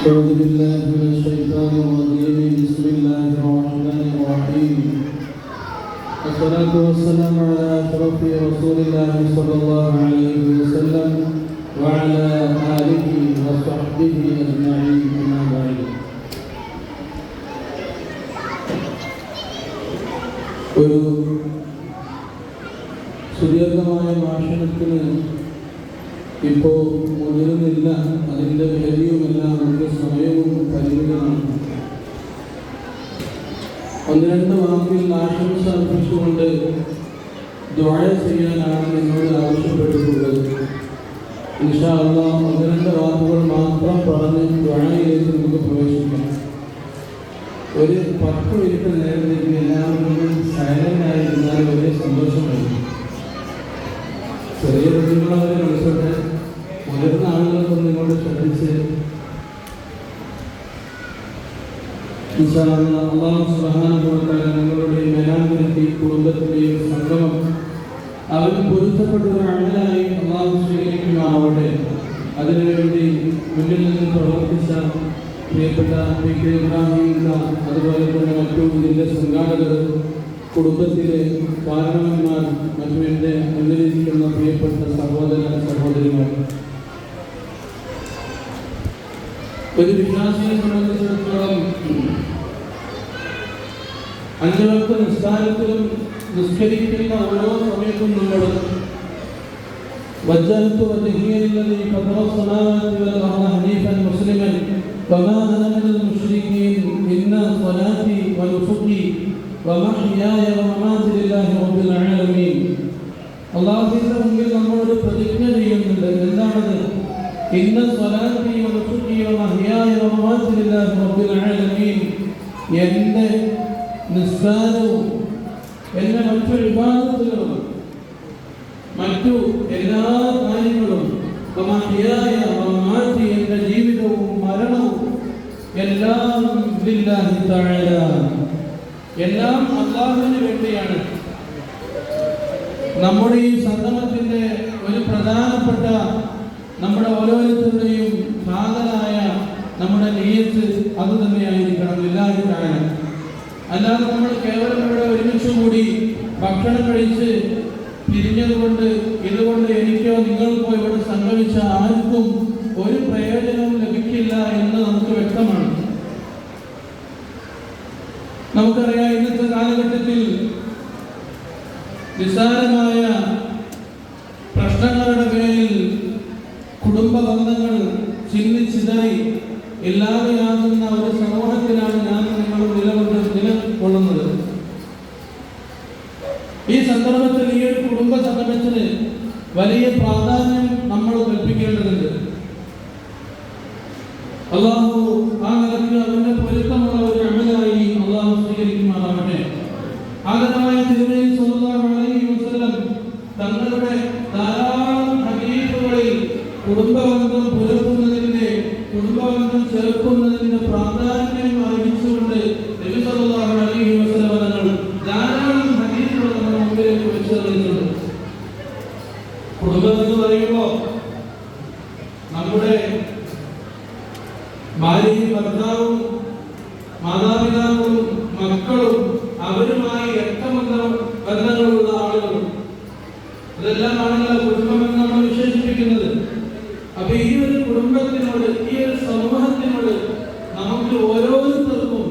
أعوذ بالله من الشيطان الرجيم بسم الله الرحمن الرحيم والصلاة والسلام على أشرف رسول الله صلى الله عليه وسلم وعلى آله وصحبه أجمعين أما بعد ഒരു സുദീർഘമായ ഭാഷണത്തിന് ഇപ്പോൾ മുതിരുന്നില്ല. അതിൻ്റെ വേദിയുമെല്ലാം നമുക്ക് സമയവും പരിമിതമാണ്. ഒന്ന് രണ്ട് വാക്കിൽ ആശംസ അർപ്പിച്ചുകൊണ്ട് ദുആ ചെയ്യാനാണ് എന്നോട് ആവശ്യപ്പെട്ടിട്ടുള്ളത്. ഇൻഷാ അല്ലാഹ് ഒന്ന് രണ്ട് വാക്കുകൾ മാത്രം പറഞ്ഞ് ദുആയിലേക്ക് നമുക്ക് പ്രവേശിക്കാം. ഒരു 10 മിനിറ്റ് നേരത്തേക്ക് എല്ലാവരും സൈലന്റ് ആയിരുന്നാൽ വലിയ സന്തോഷമായിരിക്കും. ചെറിയ കുഞ്ഞുങ്ങളവരെ കളിച്ചോട്ടെ, മുതിർന്ന ആളുകൾക്കൊന്നും ഇങ്ങോട്ട് ശ്രദ്ധിച്ച് അല്ലാഹു സുബ്ഹാനഹു വ തആല നിങ്ങളുടെ മേലാങ്കി കുടുംബത്തിലെയും സംഗമം അവർ പൊരുത്തപ്പെട്ട ഒരു അമലായി അല്ലാഹു സ്വീകരിക്കുമാറാവട്ടെ. അതിനുവേണ്ടി മുന്നിൽ നിന്ന് പ്രവർത്തിച്ച പ്രിയപ്പെട്ട പി.കെ. ഇബ്രാഹിം, അതുപോലെ തന്നെ മറ്റു ഇതിൻ്റെ സംഘാടകർ, കുടുംബത്തിലെ കാരണവന്മാർ, മറ്റും എൻ്റെ മുന്നിലിരിക്കുന്ന പ്രിയപ്പെട്ട സഹോദര സഹോദരിമാർ, ഒരു വിശ്വാസിയെ സംബന്ധിച്ചിടത്തോളം 5 വക്ത നിസ്കാരത്തിലും നിസ്കരിക്കുന്ന ഓരോ സമയത്തും നമ്മൾ വജ്ജഹ്തു വജ്ഹിയ ലില്ലദീ ഫതറ അസ്സമാവാതി വൽ അർള ഹനീഫൻ മുസ്ലിമൻ വമാ അന മിനൽ മുശ്രികീൻ ഇന്ന സ്വലാത്തി വനുസുകി വമഹ്യായ വമമാതി ലില്ലാഹി റബ്ബിൽ ആലമീൻ. അല്ലാഹുവിന്റെ മുമ്പിൽ നമ്മളൊരു പ്രതിജ്ഞ ചെയ്യുന്നുണ്ട്. എന്താണത്? ഇന്ന സ്വലാത്തി വനുസുകി വമഹ്യായ വമമാതി ലില്ലാഹി റബ്ബിൽ ആലമീൻ. എൻ്റെ നിസ്കാരവും എൻ്റെ മറ്റു ഇബാദത്തുകളും മറ്റു എല്ലാ കാര്യങ്ങളും വമഹ്യായ വമമാതി, എൻ്റെ ജീവിതവും മരണവും എല്ലാം ലില്ലാഹി തആല, എല്ലാം അല്ലാഹുവിന് വേണ്ടിയാണ്. നമ്മുടെ ഈ സംഗമത്തിന്റെ ഒരു പ്രധാനപ്പെട്ട നമ്മുടെ ഓരോരുത്തരുടെയും സാധനായ നമ്മുടെ നിയ്യത്ത് അത് തന്നെയായിരിക്കണം, ലില്ലാഹി തആല. അല്ലാതെ നമ്മൾ കേവലം ഇവിടെ ഒരുമിച്ച് കൂടി ഭക്ഷണം കഴിച്ച് പിരിഞ്ഞതുകൊണ്ട് ഇതുകൊണ്ട് എനിക്കോ നിങ്ങൾക്കോ ഇവിടെ സംഗമിച്ച ആർക്കും ഒരു പ്രയോജനവും ലഭിക്കില്ല എന്ന് നമുക്ക് വ്യക്തമാണ്. നമുക്കറിയാം, ഇന്നത്തെ കാലഘട്ടത്തിൽ നിസ്സാരമായ പ്രശ്നങ്ങളുടെ പേരിൽ കുടുംബ ബന്ധങ്ങൾ ചിന്നിച്ചിതറി ഇല്ലാതെയാകുന്ന ഒരു സമൂഹത്തിലാണ് ഞാൻ നിങ്ങൾ നിലകൊള്ളുന്നത്. ഈ സന്ദർഭത്തിൽ ഈ ഒരു കുടുംബ സംഗമത്തിന് വലിയ പ്രാധാന്യം നമ്മൾ കൽപ്പിക്കേണ്ടതുണ്ട്. അല്ലാഹു ആ നിലയ്ക്ക് അവന്റെ പൊരുത്തമുള്ള ഒരു അമലായി അല്ലാഹു സ്വീകരിക്കുമാറാവട്ടെ. ആദരവായ തിരുനബി സ്വല്ലല്ലാഹു അലൈഹി വസല്ലം തങ്ങളുടെ ധാരാളം ഹദീസുകളിൽ കുടുംബബന്ധം പുലർത്തുന്നതിന്റെ, കുടുംബബന്ധം ചേർക്കുന്നതിന്റെ പ്രാധാന്യം അറിയിച്ചുകൊണ്ട് നബി സ്വല്ലല്ലാഹു അലൈഹി വസല്ലം തങ്ങൾ ധാരാളം ഹദീസുകൾ നമ്മുടെ മുമ്പിലേക്ക് വെച്ചു തന്നിട്ടുണ്ട്. കുടുംബം എന്ന് പറയുമ്പോൾ നമ്മുടെ ഭാര്യയും ഭർത്താവും മാതാപിതാക്കളും മക്കളും അവരുമായി ബന്ധങ്ങളുള്ള ആളുകളും അതെല്ലാമാണല്ലോ കുടുംബമെന്ന് നമ്മൾ വിശേഷിപ്പിക്കുന്നത്. അപ്പൊ ഈ ഒരു കുടുംബത്തിനോട്, ഈ ഒരു സമൂഹത്തിനോട് നമുക്ക് ഓരോരുത്തർക്കും,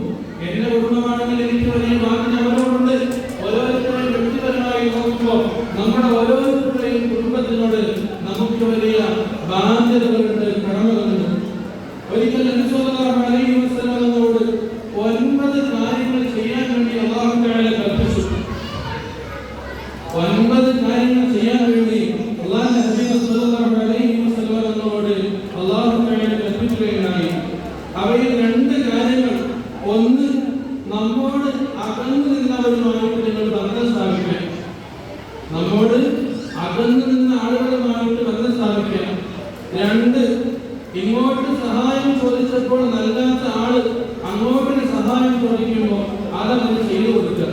എന്റെ കുടുംബമാണെങ്കിൽ എനിക്ക് വലിയ ബാധ്യത അവരോടുണ്ട്. ഓരോരുത്തരെയും വ്യക്തിപരമായി നോക്കുമ്പോൾ നമ്മുടെ ഓരോരുത്തരുടെയും കുടുംബത്തിനോട് നമുക്ക് വലിയ ബാധ്യതകളുണ്ട്, കടമകളുണ്ട്. ഒരിക്കൽ നബി സല്ലല്ലാഹു അലൈഹി വസല്ലമയോട് 9 കാര്യങ്ങൾ ചെയ്യാൻ വേണ്ടി അല്ലാഹു തആല കൽപ്പിച്ചു. 9 കാര്യങ്ങൾ ചെയ്യാൻ വേണ്ടി അല്ലാഹുവിന്റെ ഹബീബ് സല്ലല്ലാഹു അലൈഹി വസല്ലമയോട് അല്ലാഹു തആല കൽപ്പിക്കുകയുണ്ടായി. അവയിൽ 2 കാര്യങ്ങൾ, ഒന്ന് നമ്മോട് അകന്നു നിന്നവരുമായിട്ട് നിങ്ങൾ ബന്ധം സ്ഥാപിക്കണം. നമ്മോട് അകന്നു നിന്ന ആളുകളുമായിട്ട് ബന്ധം സ്ഥാപിക്കണം. 2, ഇങ്ങോട്ട് സഹായം ചോദിച്ചപ്പോൾ നൽകാത്ത ആള് അങ്ങോട്ട് സഹായം ചോദിക്കുമ്പോൾ അതങ്ങനെ ചെയ്തു കൊടുക്കുക.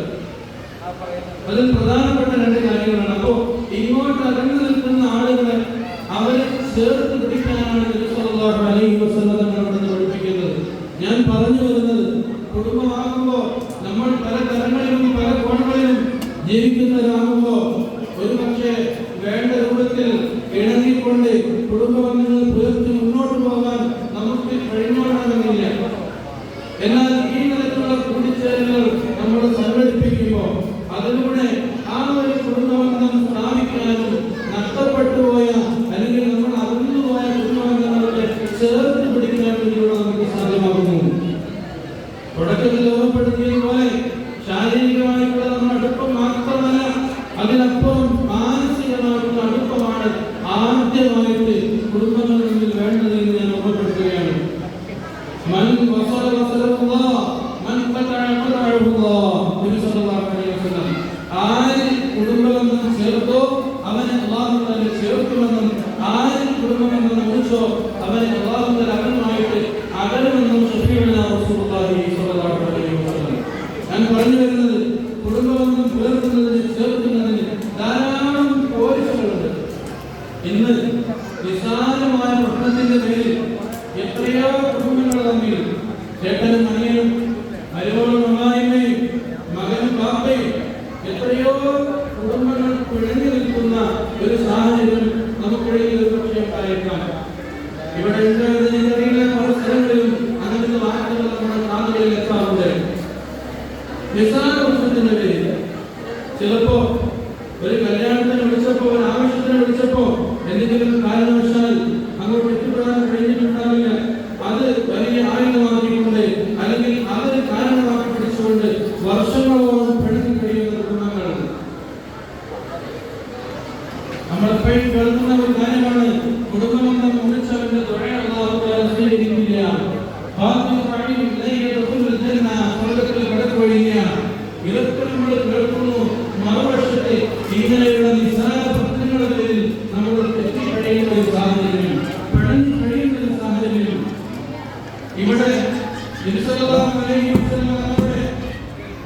അതിൽ പ്രധാനപ്പെട്ട 2 കാര്യങ്ങളാണ്. അപ്പോ ഇങ്ങോട്ട് അകന്നു നിൽക്കുന്ന ആളുകളെ അവരെ ചേർത്ത് പിടിക്കാനാണ് നബി സല്ലല്ലാഹു അലൈഹി വസല്ലം നമ്മളോട് പഠിപ്പിക്കുന്നത്. അള്ളാഹുവിന്റെ അകലുമായിട്ട് അകലുമെന്നും ഷഫീഉനാ റസൂലുള്ളാഹി സ്വല്ലല്ലാഹു അലൈഹി വസല്ലം. ഞാൻ പറഞ്ഞു വരുന്നത് കുടുംബബന്ധം പുലർത്തുന്നതിന് ചേർക്കുന്നതിന് ധാരാളം പോരിശകളുണ്ട്. ഇന്ന് വിശാലമായ പ്രശ്നത്തിന്റെ പേരിൽ എത്രയോ കുടുംബങ്ങൾ തമ്മിൽ ചേട്ടനും അനിയനും മരുമകളും അമ്മായിമ്മയും മകനും ബാപ്പയും എത്രയോ കുടുംബങ്ങൾ പിഴഞ്ഞു നിൽക്കുന്ന ഒരു സാഹചര്യം നമുക്കിടയിൽ ഒരു പക്ഷേ ഉണ്ടായേക്കാം. ഇവിടെ എനിക്കറിയില്ല, പല സ്ഥലങ്ങളിലും അങ്ങനത്തെ വാർത്തകൾ നമ്മുടെ നാടുകളിൽ എത്താറുണ്ട്. നിസ്സാര പ്രശ്നത്തിന്റെ പേരിൽ ചിലപ്പോ ഒരു കല്യാണത്തിന് വിളിച്ചപ്പോ, ഒരു ആവശ്യത്തിന് വിളിച്ചപ്പോ എന്തെങ്കിലും കാരണവശാൽ അങ്ങോട്ട് എത്തിപ്പെടാൻ കഴിഞ്ഞിട്ടുണ്ടാവില്ല. അത് വലിയ ആയുധമാക്കിക്കൊണ്ട് അല്ലെങ്കിൽ അതൊരു കാരണമാക്കി പിടിച്ചുകൊണ്ട് വർഷങ്ങളോളം പിഴഞ്ഞു കഴിയുന്ന കുടുംബങ്ങൾ നമ്മളെപ്പോഴും കേൾക്കുന്ന ഒരു കാര്യമാണ്. കുടുംബബന്ധം മുറിച്ചവന്റെ സ്വീകരിക്കില്ല, സ്വർഗത്തിൽ കടക്കൊഴിഞ്ഞ ഇതൊക്കെ നമ്മൾ കേൾക്കുന്നു. മറുവശത്തെ ഇങ്ങനെയുള്ള നിസ്സാര പ്രശ്നങ്ങളുടെ പേരിൽ നമ്മൾ തെറ്റിക്കഴിയുന്ന ഒരു സാഹചര്യം, പിഴഞ്ഞു കഴിയുന്ന ഒരു സാഹചര്യം. ഇവിടെ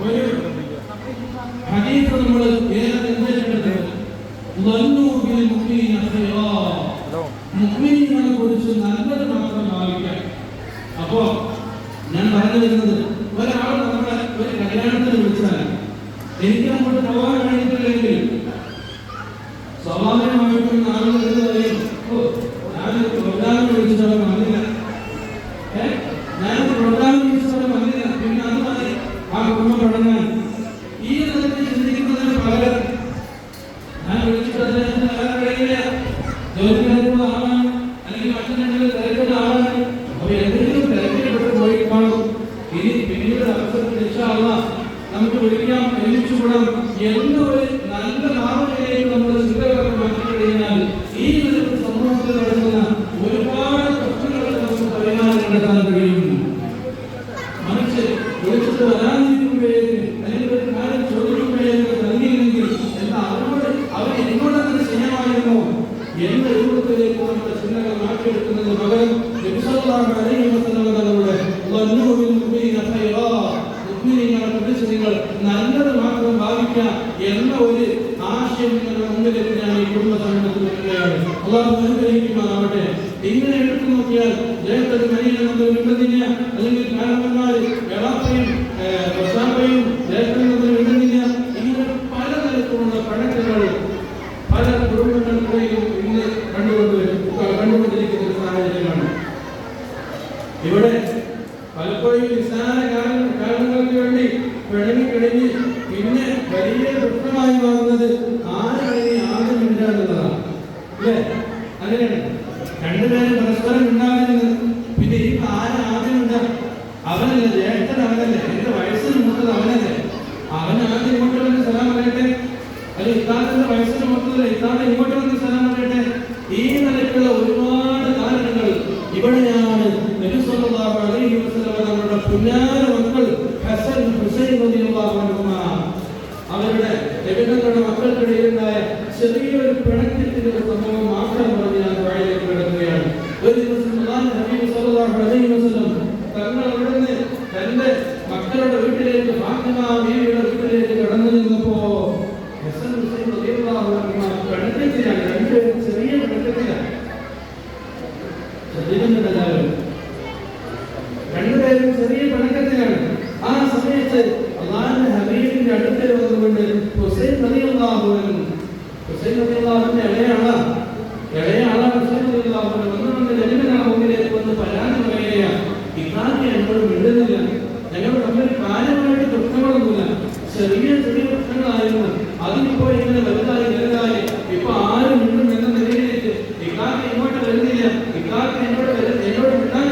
ഒരു ഹദീസ് നമ്മൾ ഏറെ നിർദ്ദേശിക്കുന്നത് മുഅ്മിനീങ്ങളെ കുറിച്ച് നല്ലത് മാത്രം ഭാവിക്കാം. അപ്പോ ഞാൻ പറഞ്ഞു വരുന്നത്, ഒരാൾ നമ്മളെ ഒരു കല്യാണത്തിന് വിളിച്ചാൽ എനിക്ക് അങ്ങോട്ട് പോകാൻ കഴിഞ്ഞിട്ടില്ലെങ്കിൽ സ്വാഭാവികമായിട്ടും ആളുകൾ എന്ത് പറയും? ഞാനൊരു പ്രോഗ്രാമിന് വിളിച്ചവരെ വന്നില്ല, ഞാനൊരു പ്രോഗ്രാമിന് വിളിച്ചവരെ വന്നില്ല, പിന്നെ അത് മതി ആ കുടുംബം തുടങ്ങാൻ. ഈ നിലയ്ക്ക് ചിന്തിക്കുന്നതിന് പകരം ഞാൻ വിളിച്ചിട്ട് അദ്ദേഹത്തിന് വരാൻ കഴിയില്ല, ജോലിക്കാരുള്ള ആളാണ് അല്ലെങ്കിൽ മറ്റെന്തെങ്കിലും തിരക്കുള്ള ആളാണ്, അപ്പൊ എന്തെങ്കിലും തിരക്കിൽപ്പെട്ട് പോയി കാണും. ഇനി പിന്നീട് അവസരത്തിൽ ഇൻഷാ അല്ലാഹ് നമുക്ക് വിളിക്കാം, ഒരുമിച്ചുകൂടാം എന്നൊരു നല്ല ഭാവനയിലേക്ക് നമ്മൾ ചിന്തകളൊക്കെ മാറ്റി കഴിഞ്ഞാൽ ഈ നിലയ്ക്ക് സമൂഹത്തിൽ നടക്കുന്ന ഒരുപാട് പ്രശ്നങ്ങൾ നമുക്ക് പരിഹാരം കണ്ടെത്താൻ കഴിയും. മനുഷ്യർ വിളിച്ചിട്ട് വരാനിരിക്കുമ്പോഴേക്കും അല്ലെങ്കിൽ ഒരു കാര്യം ചോദിക്കുമ്പോഴേക്കും നൽകിയില്ലെങ്കിൽ എന്താ അവർ എന്നോടങ്ങനെ സ്നേഹമായിരുന്നോ എന്ന രൂപത്തിലേക്ക് നമ്മുടെ ചിന്തകൾ മാറ്റിയെടുക്കുന്നതിന് പകരം നബി സല്ലല്ലാഹു അലൈഹി വസല്ലം തങ്ങളുടെ നിങ്ങൾ നല്ലത് മാത്രം ഭാവിക്കുക എന്ന ഒരു ആശയം നിങ്ങളുടെ മുമ്പിലേക്ക് ഞാൻ ഈ കുടുംബ സമൂഹത്തിൽ വെക്കുകയാണ്. അള്ളാഹു അനുഗ്രഹിക്കുമാറാവട്ടെ. ഇങ്ങനെ എടുത്തു നോക്കിയാൽ ജയത്തത് മനിയൻ നമ്മൾ വിടുന്നില്ല, അല്ലെങ്കിൽ കാരണവന്മാര് എളാപ്പയും പ്രസാപ്പയും ജയത്തിൽ നമ്മൾ വിടുന്നില്ല. ഇങ്ങനെ പലതരത്തിലുള്ള പഴക്കങ്ങൾ പല കുടുംബങ്ങൾക്കിടയിലും ഇന്ന് കണ്ടുകൊണ്ടിരിക്കുന്ന ഒരു സാഹചര്യമാണ്. ഇവിടെ പലപ്പോഴും നിസ്സാര കാരണങ്ങൾക്ക് വേണ്ടി പിഴഞ്ഞ് പിന്നെ വലിയ പ്രശ്നമായി മാറുന്നത് ആരാണ് ആദ്യം ഉണ്ടാകുന്നതാണ്, അല്ലേ? അങ്ങനെയാണ് രണ്ടുപേരും പരസ്പരം ഉണ്ടാകുന്നത്. പിന്നെ ഈ ആദ്യം ഉണ്ടാകും അവനല്ലേ, ജ്യേഷ്ഠൻ അവനല്ലേ, എന്റെ വയസ്സിന് മൂത്തത് അവനല്ലേ, അവൻ ആദ്യം ഇങ്ങോട്ട് വന്ന് സലാം പറയട്ടെ, അല്ലെങ്കിൽ ഇത്താത്തിന്റെ വയസ്സിന് മൂത്തതല്ല ഇത്താത്ത ഇങ്ങോട്ട് വന്ന് സലാം പറയട്ടെ. ഈ നിലയ്ക്കുള്ള ഒരുപാട് കാരണങ്ങൾ ഇവിടെയാണ് നബി സല്ലല്ലാഹു അലൈഹി വസല്ലം നമ്മുടെ പുന്നാര മക്കൾ ഹസൻ ഹുസൈൻ റളിയല്ലാഹു അൻഹുമാ അവരുടെ നബിയുടെ മക്കൾക്കിടയിലുണ്ടായ ചെറിയൊരു പിണക്കത്തിന്റെ ഒരു സംഭവം മാത്രം പറഞ്ഞ് ഞാൻ വായിലേക്ക് കിടക്കുകയാണ്. ഒരു ദിവസം നബി സല്ലല്ലാഹു അലൈഹി വസല്ലം തങ്ങൾ അവിടുന്ന് തന്റെ മക്കളുടെ വീട്ടിലേക്ക് ഫാത്തിമ ബീവിയുടെ വീട്ടിലേക്ക് കടന്നു നിന്നപ്പോ ഹസൻ ഹുസൈൻ റളിയല്ലാഹു അൻഹുമാ പിണക്കത്തിലാണ്, രണ്ടുപേരും ചെറിയ പിണക്കത്തിലാണ്. രണ്ടുപേരും ചെറിയ പിണക്കത്തിലാണ്. ആ സമയത്ത് അല്ലാഹുവിന്റെ ഹബീബിന്റെ അടുത്ത് വന്നുകൊണ്ട് ഹുസൈൻ റളിയല്ലാഹു അൻഹു, ഹുസൈൻ റളിയല്ലാഹുവിന്റെ ഇളയ ആളാണ് ഹുസൈൻ റളിയല്ലാഹു അൻഹു വന്നുകൊണ്ട് നബിയുടെ മുമ്പിലേക്ക് വന്ന് പരാതി പറയുകയാണ്. ഇതാക്കി എന്നോട് മിണ്ടുന്നില്ല, ഞങ്ങൾ തമ്മിൽ കാര്യമായിട്ട് പ്രശ്നങ്ങളൊന്നുമില്ല, ചെറിയ ചെറിയ പ്രശ്നങ്ങളായിരുന്നു, അതിനിപ്പോ ഇങ്ങനെ വലുതായി ഇപ്പൊ ആരും മിണ്ടും എന്ന നിലയിലേക്ക് ഇക്കാക്ക് ഇങ്ങോട്ട് വരുന്നില്ല, ഇക്കാക്ക് എന്നോട് മിണ്ടാൻ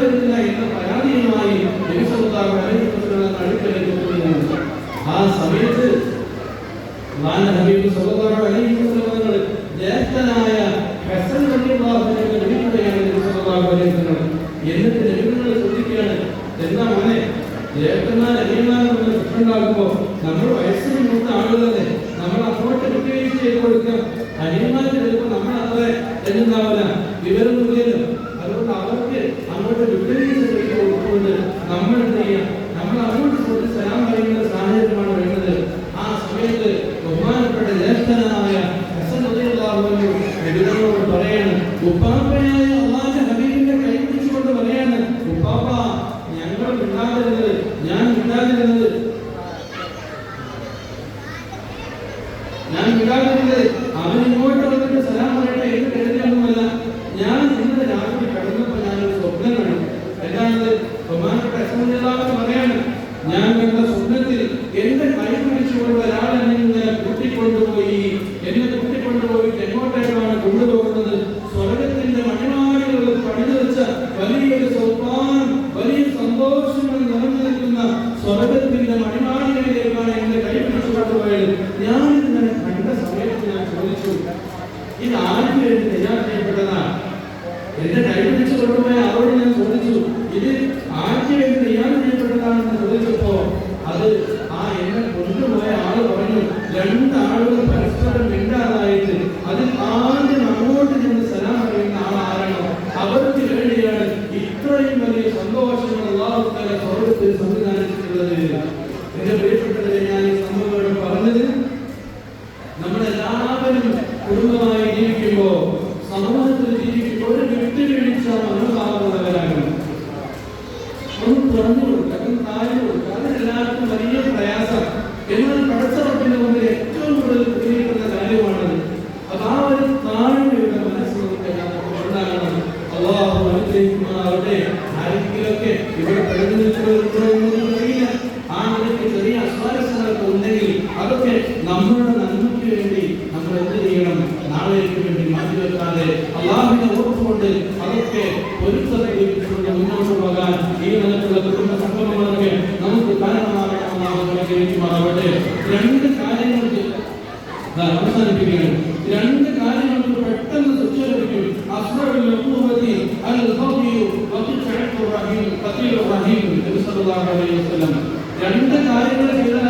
പഠിപ്പിക്കുകയാണ്. രണ്ട് കാര്യങ്ങൾക്ക് പെട്ടെന്ന് ശിക്ഷ ലഭിക്കും. രണ്ട് കാര്യങ്ങൾ ചെയ്താൽ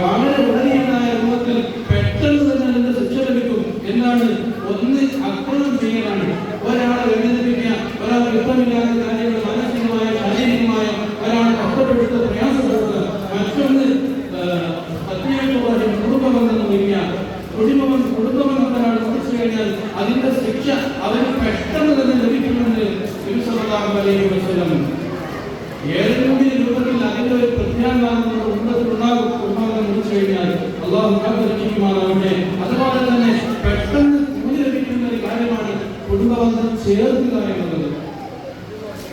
വളരെ ഉടനെയായ രൂപത്തിൽ പെട്ടെന്ന് തന്നെ അതിന്റെ ശിക്ഷ ലഭിക്കും. എന്താണ്? ഒന്ന് അക്രമം ചെയ്യലാണ്. ഒരാളെ വേദനിപ്പിക്കുക, ഒരാൾ ഇഷ്ടമില്ലാത്ത കാര്യങ്ങൾ മാനസികമായ ശാരീരികമായ ഒരാളെ കഷ്ടപ്പെടുത്ത പ്രയാസപ്പെടുത്തുക. മറ്റൊന്ന് കുടുംബബന്ധം വയ്ക്കുക. കുടുംബബന്ധം ഒരാൾ മുറിച്ചു കഴിഞ്ഞാൽ അതിന്റെ ശിക്ഷ അവന് പെട്ടെന്ന് തന്നെ ലഭിക്കുമെന്ന് നബി സല്ലല്ലാഹു അലൈഹി വസല്ലം. ഏതെങ്കിലും രൂപത്തിൽ അതിന്റെ ഒരു പ്രത്യാഘാതം ഉണ്ടാകും. കുടുംബബന്ധം മുറിച്ചു കഴിഞ്ഞാൽ അല്ലാഹു കാത്തുരക്ഷിക്കുമാറാവട്ടെ. അതുപോലെ തന്നെ പെട്ടെന്ന് കൂലി ലഭിക്കുന്ന ഒരു കാര്യമാണ് കുടുംബബന്ധം ചേർക്കുക എന്നുള്ളത്.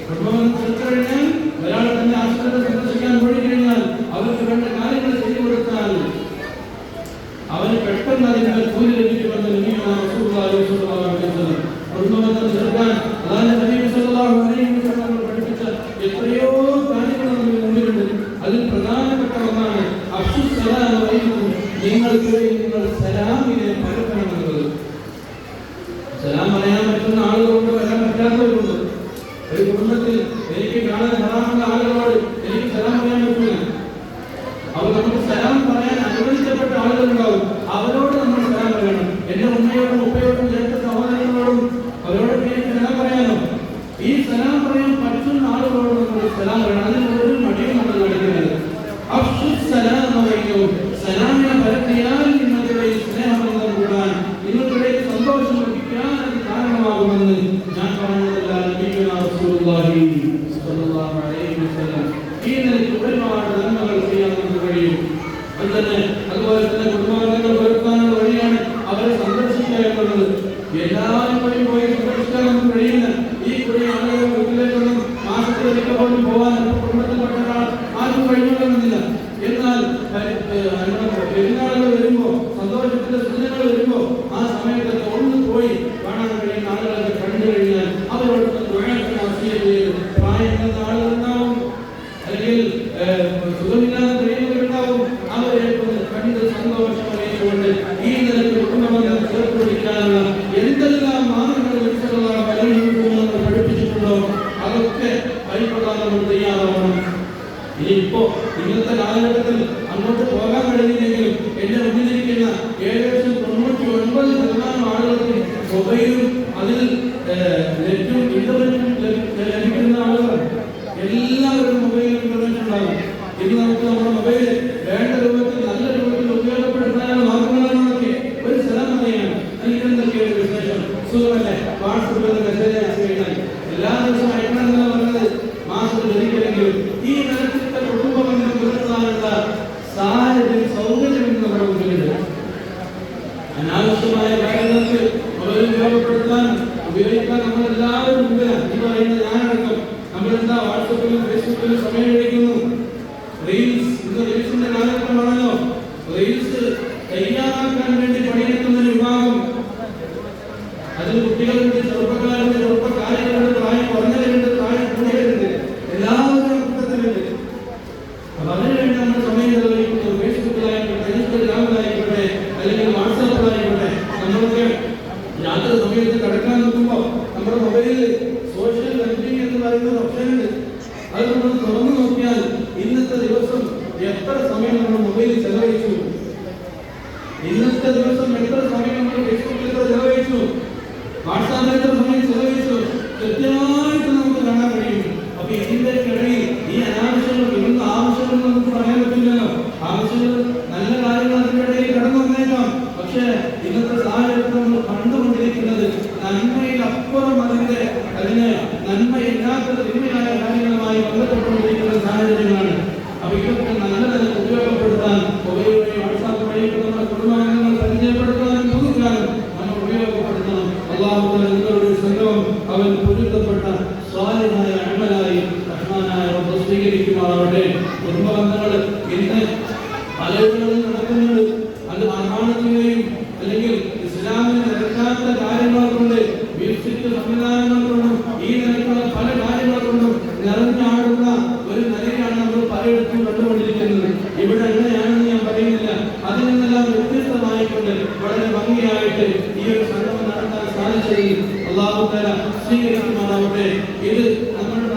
കുടുംബബന്ധം ചേർത്ത് കഴിഞ്ഞാൽ ഒരാൾ തന്നെ ആശുപത്രി സന്ദർശിക്കാൻ പോയി കഴിഞ്ഞാൽ അവർക്ക് വേണ്ട കാര്യങ്ങൾ ചെയ്തു കൊടുത്താൽ അവന് പെട്ടെന്ന് അതിന്റെ കൂലി ലഭിക്കുമെന്ന് കുടുംബബന്ധം ചേർക്കാൻ പഠിപ്പിച്ച എത്രയോ കാര്യങ്ങൾ നമുക്ക് മുന്നിലുണ്ട്. അതിൽ പ്രധാനപ്പെട്ട ഒന്നാണ് നിങ്ങൾക്കിടയിൽ നിങ്ങൾ സലാമിനെ പരത്തണമെന്നുള്ളത്. സലാം പറയാൻ പറ്റുന്ന ആളുകളുണ്ട്, വരാൻ പറ്റാത്തവരുണ്ട്. ഒരു കുടുംബത്തിൽ എനിക്ക് കാണാൻ ഹറാമുള്ള ആളുകളോട് എനിക്ക് സലാം പറയാൻ പറ്റില്ല. അവർ നമുക്ക് സലാം പറയാൻ അനുവദിക്കപ്പെട്ട ആളുകളുണ്ടാവും. അവരോട് നമ്മൾ സലാം പറയണം. എന്റെ ഉമ്മയോടും ഉപ്പയോടും ചേർത്ത സഹോദരങ്ങളോടും അവരോടൊക്കെ എനിക്ക് സലാം പറയാനോ? ഈ സലാം പറയാൻ പറ്റുന്ന ആളുകളോട് നമ്മൾ സലാം പറയണം. അതിന് ഒരു മടിയും നമ്മൾ നടക്കുന്നത്. സലാമിനെ പരത്തിയാൽ നിങ്ങൾക്കിടയിൽ സ്നേഹബന്ധം കൂടാൻ, നിങ്ങൾക്കിടയിൽ സന്തോഷം ലഭിക്കാൻ അത് കാരണമാകുമെന്ന് ഞാൻ പറഞ്ഞതല്ല. റസൂലുള്ളാഹി സ്വല്ലല്ലാഹു അലൈഹി വസല്ലം ഈ നിലയ്ക്ക് ഒരുപാട് നന്മകൾ ചെയ്യാൻ നമുക്ക് കഴിയും. അതുപോലെ തന്നെ കുടുംബബന്ധങ്ങൾ പുലർത്താനുള്ള വഴിയാണ് അവരെ സന്ദർശിക്കുക എന്നുള്ളത്. എല്ലാവരും പോയി സന്ദർശിക്കാൻ നമുക്ക് കഴിയില്ല. ഈ കുറിയ ആളുകൾ വീട്ടിലേക്കൊന്നും മാസത്തിലൊക്കെ പോലും പോകാൻ കുടുംബത്തിൽപ്പെട്ട ഒരാൾ ആർക്കും കഴിഞ്ഞോളുന്നില്ല. എന്നാൽ പെരുന്നാളുകൾ വരുമ്പോ, സന്തോഷത്തിന്റെ സൂചനകൾ വരുമ്പോ ആ സമയത്തൊക്കെ ഒന്ന് പോയി കാണാൻ കഴിയുന്ന ആളുകളൊക്കെ കണ്ടു കഴിഞ്ഞാൽ അവരോട് പ്രായം ചെന്ന ആളുകളുണ്ടാവും, അല്ലെങ്കിൽ സുഖമില്ലാതെ കഴിയുന്നവരുണ്ടാവും. അവരെ കണ്ട് സന്തോഷം അറിയിച്ചുകൊണ്ട് ഈ നിലയ്ക്ക് കുടുംബബന്ധം ചേർത്ത് പിടിക്കാനുള്ള എന്തെല്ലാം മാർഗങ്ങൾ പഠിപ്പിച്ചിട്ടുണ്ടോ അതൊക്കെ പരിപാടി നമ്മൾ തയ്യാറാവണം. ഇനിയിപ്പോ ഇന്നത്തെ കാലഘട്ടത്തിൽ അങ്ങോട്ട് പോകാൻ കഴിഞ്ഞില്ലെങ്കിലും എന്റെ മുന്നിലിരിക്കുന്ന ഏകദേശം 99% ആളുകൾക്ക് മൊബൈലും അതിൽ നെറ്റും ഇന്റർനെറ്റും ലഭിക്കുന്ന ആളുകൾ എല്ലാവരും മൊബൈലും ഇന്റർനെറ്റ് ഉണ്ടാകും. ഇത് നമുക്ക് നമ്മുടെ മൊബൈൽ വേണ്ട രൂപത്തിൽ നല്ല രൂപത്തിൽ ഉപയോഗപ്പെടുത്താനുള്ള മാർഗങ്ങളാണെന്നൊക്കെ ഒരു സ്ഥലം അറിയാണ്. അല്ലെങ്കിൽ എന്തൊക്കെയാണ് വിശേഷം, സുഖമല്ലേ, വാട്സപ്പിൽ മെസ്സേജ് അയച്ചു കഴിഞ്ഞാൽ എല്ലാ ദിവസവും അയക്കണമെന്നാണ് പറഞ്ഞത്. മാസത്തിൽ ഒരിക്കലെങ്കിലും ഈ നിലത്തിലുള്ള കുടുംബബന്ധം പുലർത്താനുള്ള സാഹചര്യം സൗകര്യം നമ്മുടെ മുന്നിലുണ്ട്. അനാവശ്യമായ കാര്യങ്ങൾക്ക് മൊബൈൽ ഉപയോഗിക്കാൻ നമ്മളെല്ലാവരും മുമ്പിലാണ്. ഈ പറയുന്ന ഞാനടക്കം നമ്മളെന്താ വാട്സപ്പിലും ഫേസ്ബുക്കിലും സമയം കഴിക്കുന്നു. റീൽസിന്റെ കാലഘട്ടമാണല്ലോ. റീൽസ് തയ്യാറാക്കാൻ വേണ്ടി പണിയെടുക്കുന്ന ഒരു വിഭാഗം, അതിൽ കുട്ടികളുണ്ട്, ചെറുപ്പക്കാരുണ്ട്, ചെറുപ്പക്കാരികളുണ്ട്, പ്രായം കുറഞ്ഞവരുണ്ട്, പ്രായം കൂടിയവരുണ്ട്, എല്ലാവരും കൂട്ടത്തിലുണ്ട്. അപ്പൊ അതിനുവേണ്ടി നമ്മൾ സമയം ചെലവഴിക്കുന്നു. ഫേസ്ബുക്കിലായിക്കോട്ടെ, ഇൻസ്റ്റാഗ്രാമിലായിക്കോട്ടെ, അല്ലെങ്കിൽ വാട്സാപ്പിലായിക്കോട്ടെ. നമ്മളൊക്കെ യാത്ര സമയത്ത് കിടക്കാൻ നോക്കുമ്പോൾ നമ്മുടെ മൊബൈലിൽ സോഷ്യൽ വെൽബീങ് എന്ന് പറയുന്ന ഒരു ഓപ്ഷൻ ഉണ്ട്. അത് നമ്മൾ തുറന്നു നോക്കിയാൽ ഇന്നത്തെ ദിവസം എത്ര സമയം നമ്മൾ മൊബൈലിൽ ചെലവഴിച്ചു, ഇന്നത്തെ ദിവസം എത്ര സമയം നമ്മൾ ഫേസ്ബുക്കിൽ ചെലവഴിച്ചു, വാട്സാപ്പിൽ എത്ര സമയം ചെലവഴിച്ചു, കൃത്യമായിട്ട് നമുക്ക് കാണാൻ കഴിയും. അപ്പൊ ഇതിന്റെ ഇടയിൽ ഈ അനാവശ്യങ്ങൾ വരുന്ന ആവശ്യങ്ങൾ നമുക്ക് പറയാൻ പറ്റില്ലല്ലോ. ആവശ്യങ്ങൾ നല്ല കാര്യങ്ങൾ അതിന്റെ ഇടയിൽ കടന്നു വന്നേക്കാം. പക്ഷേ ഇന്നത്തെ സാഹചര്യത്തിൽ നമ്മൾ കണ്ടുകൊണ്ടിരിക്കുന്നത് നന്മയിലപ്പുറം അതിന് നന്മയില്ലാത്ത തിന്മയായ കാര്യങ്ങളുമായി ബന്ധപ്പെട്ടുകൊണ്ടിരിക്കുന്ന സാഹചര്യങ്ങളാണ്. അപ്പൊ ഇതൊക്കെ നല്ല നിലക്ക് ഉപയോഗപ്പെടുത്താൻ മൊബൈൽ വഴി, വാട്സാപ്പ് വഴി നമ്മുടെ കുടുംബാംഗങ്ങൾ പരിചയപ്പെടുത്താനും പുതുക്കാനും നമ്മൾ ഉപയോഗപ്പെടുത്തണം. അല്ലാഹു നിങ്ങളുടെ സംഘം അവൻ പൊരുത്തപ്പെട്ട സ്വാലിഹായ അമലായി റഹ്മാനായ റബ്ബ് സ്വീകരിക്കുമാറാവട്ടെ. കുടുംബബന്ധങ്ങൾ ഇന്ന് പലയിടങ്ങളിൽ നടക്കുന്നുണ്ട്. അത് ആഹ്വാനത്തിനെയും അല്ലെങ്കിൽ ഇസ്ലാമിന് നിരക്കാത്ത കാര്യങ്ങൾ കൊണ്ട്, മ്യൂസിക് സംവിധാനങ്ങൾ കൊണ്ടും ഈ നിലക്കുള്ള പല കാര്യങ്ങൾ കൊണ്ടും നിറഞ്ഞാടുന്ന ഒരു നിലയാണ് നമ്മൾ പലയിടത്തും കണ്ടുകൊണ്ടിരിക്കുന്നത്. കൊണ്ട് വളരെ ഭംഗിയായിട്ട് ഈ ഒരു സംഗമം നടത്താൻ സാധിച്ചതിൽ അല്ലാഹു തആല സ്വീകരിക്കുമാറാവട്ടെ. ഇത് നമ്മുടെ